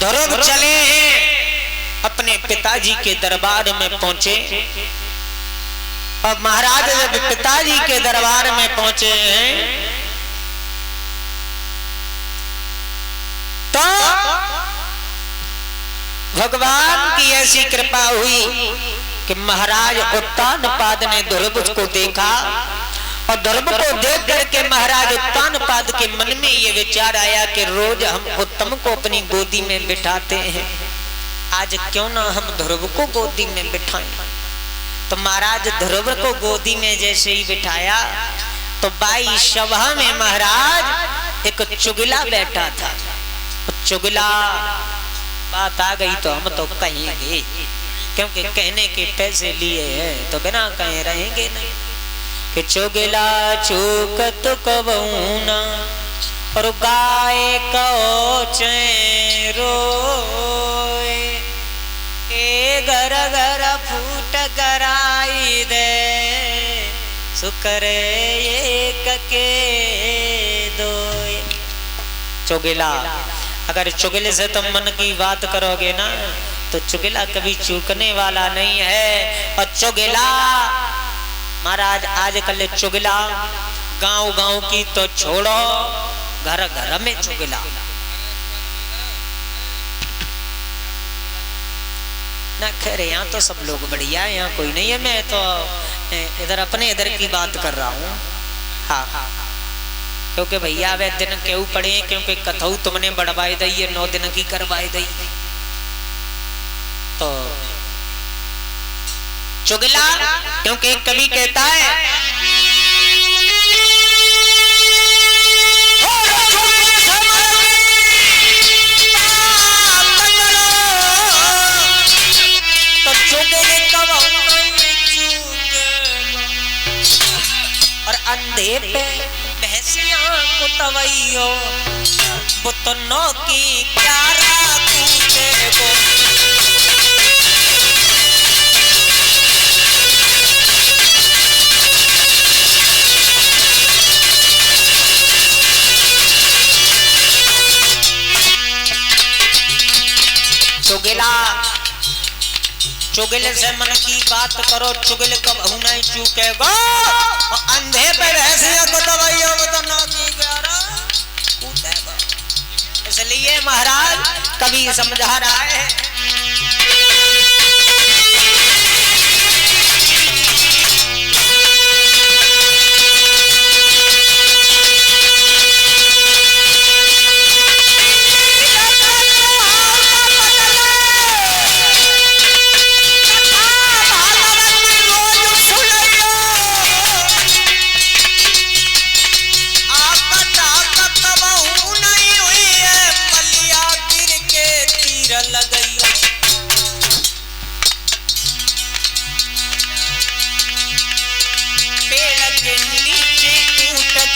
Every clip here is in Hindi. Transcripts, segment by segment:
ध्रुव चले हैं, अपने पिताजी के दरबार में पहुंचे। और महाराज जब पिताजी के दरबार में पहुंचे हैं तो भगवान की ऐसी कृपा हुई कि महाराज उत्तानपाद ने ध्रुव को देखा। और ध्रुव को देख करके महाराज उत्तानपाद के मन में ये विचार आया कि रोज हम उत्तम को अपनी गोदी में बिठाते हैं, आज क्यों ना हम ध्रुव को गोदी में बिठाएं। तो महाराज ध्रुव को गोदी में जैसे ही बिठाया तो बाई सभा में महाराज एक चुगला बैठा था। चुगला बात आ गई तो हम तो कहेंगे, क्योंकि कहने के पैसे लिए हैं तो बिना कहे रहेंगे नहीं। कि चुगला चूकत कबूना और गाय को रोए, ए घर घर फूट कराई दे सुकरे एक के दोए। चुगला, अगर चुगले से तुम मन की बात करोगे ना तो चुगला कभी चूकने वाला नहीं है। और चुगला महाराज आजकल चुगला गांव गांव की तो छोड़ो, घर घर में चुगला। ना खैर यहाँ तो सब लोग बढ़िया है, यहाँ कोई नहीं है। मैं तो इधर अपने इधर की बात कर रहा हूँ। हाँ हाँ, क्योंकि भैया वे दिन क्यों पड़े, क्योंकि कथऊ तुमने बढ़वाई दी है, 9 दिन की करवाई दी। तो चुगला, क्योंकि एक कवि कहता है तो चुगले कब और अंधे पे भैंसियां कुतवैयो बुतनों की क्या राखूं को। चुगला, चुगले से मन की बात करो, चुगले कब नहीं चूकेगा। अंधे पे भैंसियां कुतवैयो बुतनों की क्या कूटेगा। इसलिए महाराज कभी समझा रहा है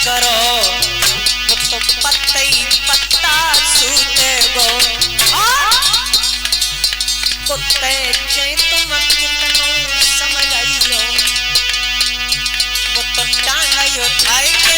करो तो पत्ते पत्ता सूते गो। कुत्ते चे तुम कितनो समझाइयो वो तो टांगाइयो थाई के।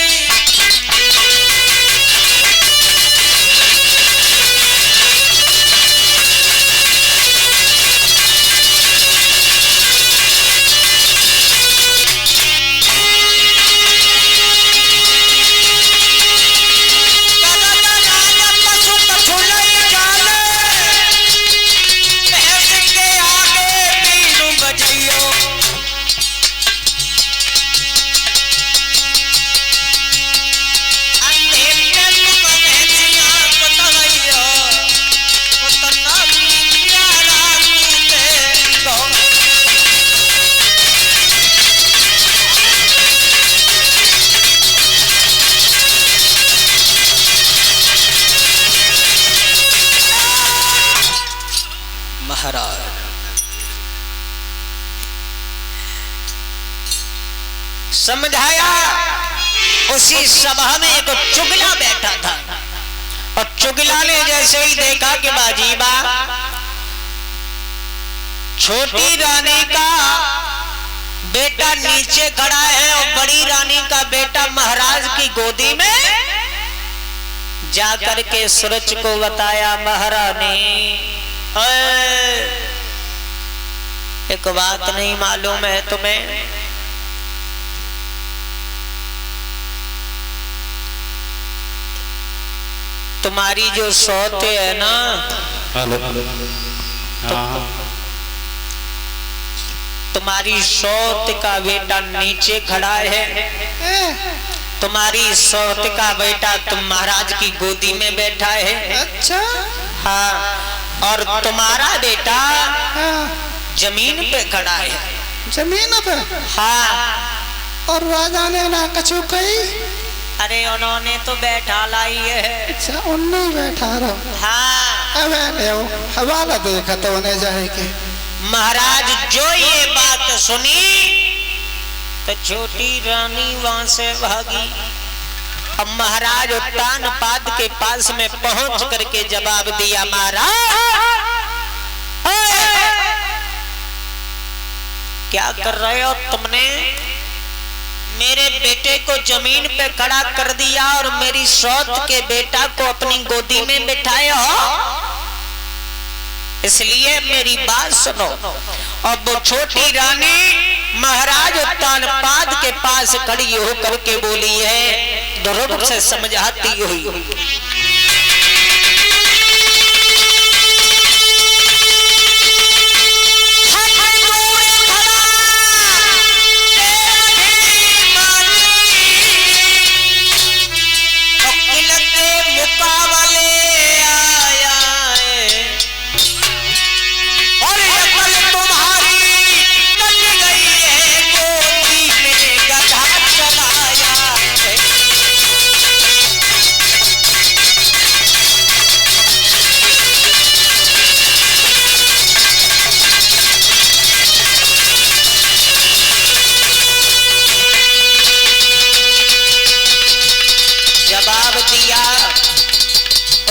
समझाया। उसी सभा में एक चुगला बैठा था और चुगला ने जैसे ही देखा कि बाजीबा छोटी रानी का बेटा नीचे खड़ा है और बड़ी रानी का बेटा महाराज की गोदी में जाकर के सूरज को बताया महारानी एक बात नहीं मालूम है तुम्हें, तुम्हारी जो सौते है ना, तुम्हारी सौत का बेटा नीचे खड़ा है, तुम्हारी सौत का बेटा तुम महाराज की गोदी में बैठा है। अच्छा हाँ, और तुम्हारा बेटा जमीन पे खड़ा है। जमीन पे? हाँ। और राजा ने ना कछु कही? अरे उन्होंने तो बैठा लाई है। अच्छा उन्हें बैठा रहो। हाँ। अब हवाला देखा तो उन्हें जाएगी। महाराज जो ये बात सुनी तो छोटी रानी वहां से भागी। अब महाराज उत्तानपाद के पास में पहुंच करके जवाब दिया, महाराज क्या कर रहे हो तुमने? मेरे बेटे को जमीन पे खड़ा कर दिया और मेरी सौत के बेटा को अपनी गोदी में बिठाए हो, इसलिए मेरी बात सुनो। और वो छोटी रानी महाराज उत्तानपाद के पास खड़ी होकर के बोली है, ध्रुव से समझाती हुई,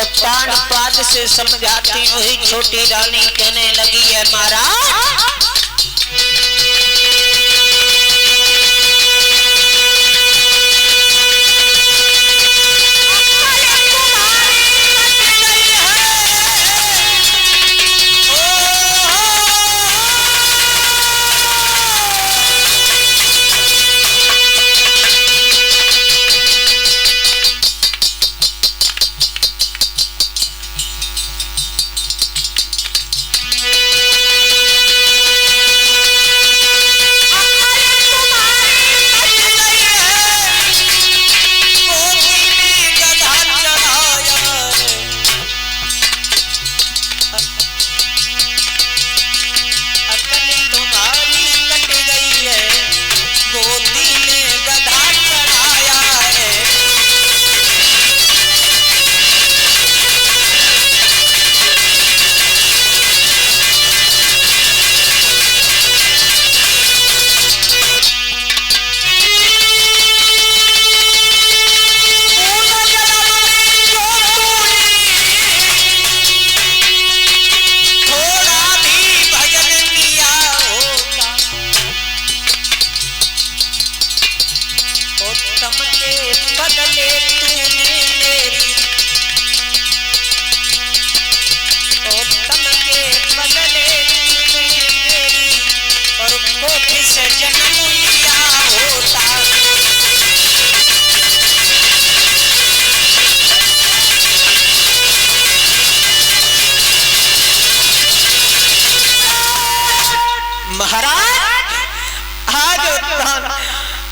उत्तानपाद से समझाती हुई छोटी रानी कहने लगी है, महाराज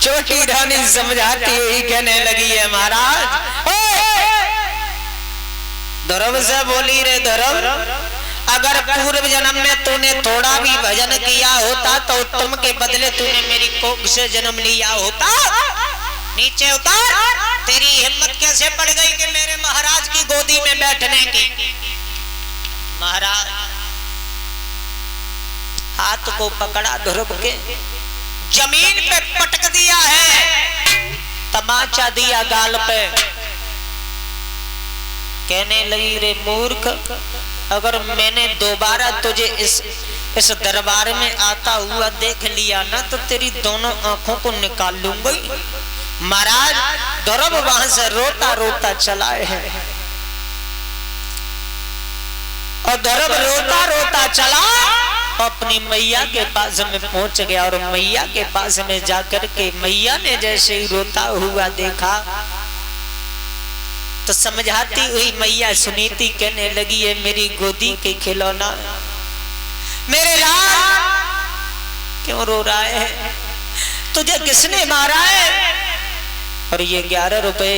छोटी रानी समझाती हुई कहने लगी है, महाराज ध्रुव से बोली रे ध्रुव, अगर पूर्व जन्म में तूने थोड़ा भी भजन किया होता तो तुम के बदले तूने मेरी कोख से जन्म लिया होता। नीचे उतार, तेरी हिम्मत कैसे पड़ गई कि मेरे महाराज की गोदी में बैठने की? महाराज हाथ को पकड़ा ध्रुव के, जमीन पे पटक दिया है, तमाचा दिया गाल पे, कहने लगी रे मूर्ख, अगर मैंने दोबारा तुझे इस दरबार में आता हुआ देख लिया ना तो तेरी दोनों आंखों को निकाल लूंगी। महाराज ध्रुव वहां से रोता रोता चला है। और धर्म रोता रोता चला अपनी मैया के पास में पहुंच गया और मैया के पास में जाकर के मैया ने जैसे ही रोता हुआ देखा तो समझाती हुई मैया सुनीति कहने लगी है मेरी गोदी के खिलौना मेरे लाल क्यों रो रहा है, तुझे किसने मारा है। और ये 11 रुपए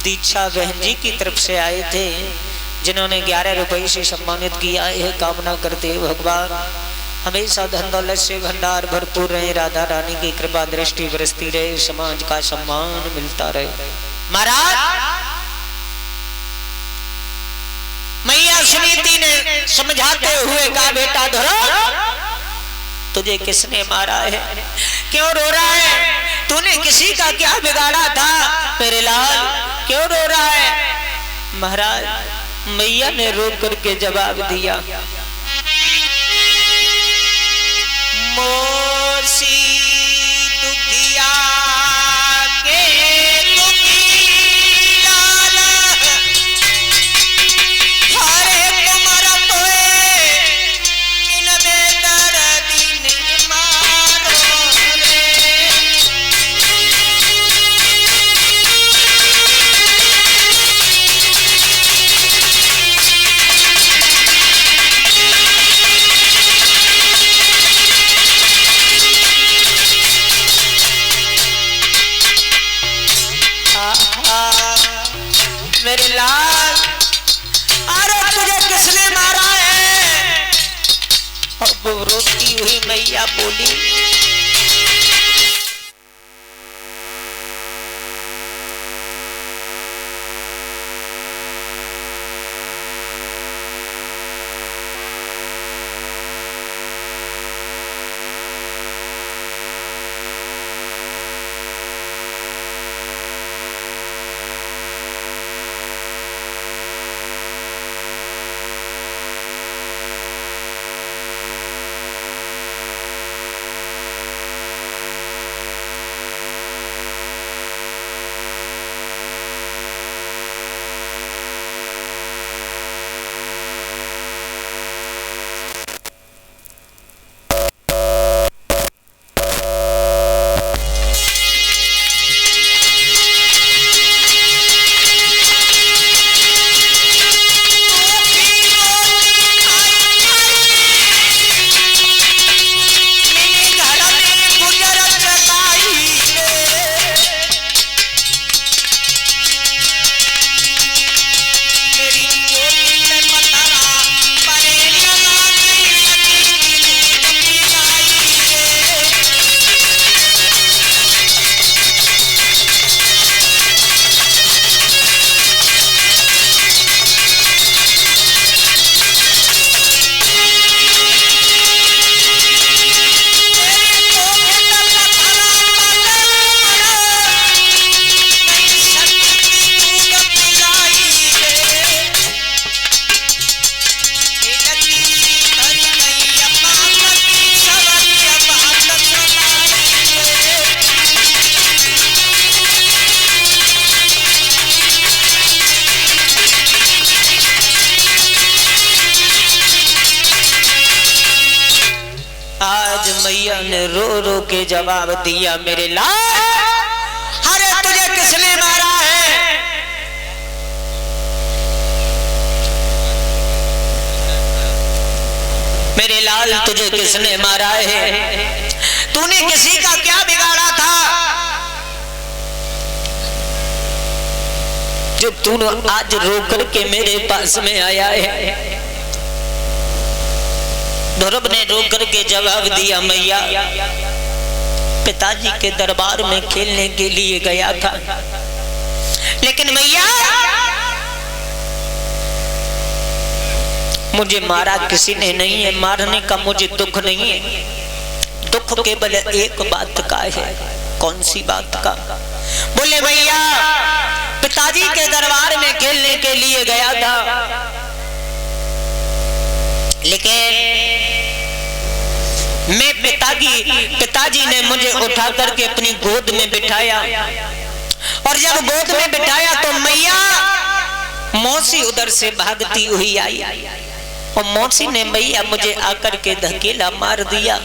दीक्षा बहन जी की तरफ से आए थे जिन्होंने 11 रुपए से सम्मानित किया है। कामना करते भगवान हमेशा धन दौलत से भंडार भरपूर रहे, राधा रानी की कृपा दृष्टि बरसती रहे, समाज का सम्मान मिलता रहे। महाराज मैया सुनीति ने समझाते हुए कहा बेटा धरो तुझे किसने मारा है, क्यों रो रहा है, तूने किसी का क्या बिगाड़ा था मेरे लाल, क्यों रो रहा है। महाराज मैया ने रो करके जवाब दिया मोसी दुखिया के दुखी लाला हरे कमर तोए किन में दर्द मारो रे। मेरे लाल अरे तुझे किसने मारा है। और वो रोती हुई मैया बोली मैया ने रो रो के जवाब दिया मेरे लाल अरे तुझे किसने मारा है। मेरे लाल तुझे किसने मारा है, तूने किसी का क्या बिगाड़ा था जो तूने आज रो करके मेरे पास में आया है। ध्रुव ने रो करके जवाब दिया मैया पिताजी के दरबार में खेलने के लिए गया था, लेकिन मैया मुझे मारा किसी ने नहीं है, मारने का मुझे दुख नहीं है, दुख केवल एक बात का है। कौन सी बात का? बोले भैया पिताजी के दरबार में खेलने के लिए गया था, लेकिन मैं पिताजी ने मुझे उठा करके अपनी गोद में बिठाया और जब गोद में बिठाया तो मैया मौसी उधर से भागती हुई आई और मौसी ने मैया मुझे आकर के धकेला मार दिया,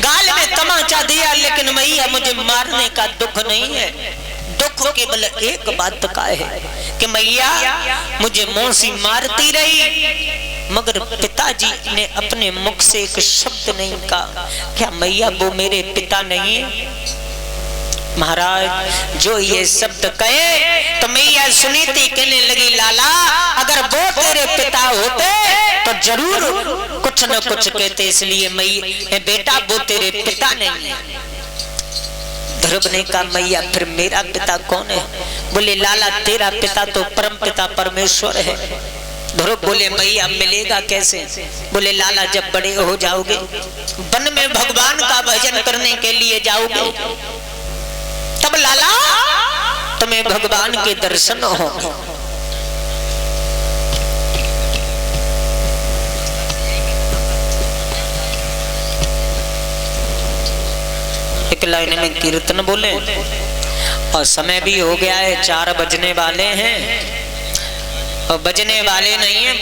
गाल में तमाचा दिया, लेकिन मैया मुझे मारने का दुख नहीं है। दुख केवल एक बात का है कि मैया मुझे मौसी मारती रही, मगर पिताजी ने अपने मुख से एक शब्द नहीं कहा। क्या मैया वो मेरे पिता नहीं है? महाराज जो ये शब्द कहे तो मैया सुनीति कहने लगी, लाला अगर वो तेरे पिता होते तो जरूर कुछ न कुछ कहते, इसलिए मैया बेटा वो तेरे पिता नहीं है। ध्रुव ने कहा मैया फिर मेरा पिता कौन है? बोले लाला तेरा पिता तो परम पिता परमेश्वर है। ध्रुव बोले मैया मिलेगा कैसे? बोले लाला जब बड़े हो जाओगे, वन में भगवान का भजन करने के लिए जाओगे, तब लाला तुम्हें भगवान के दर्शन हो। एक लाइन में कीर्तन बोले और समय भी हो गया है, 4 बजने वाले हैं और बजने वाले नहीं है।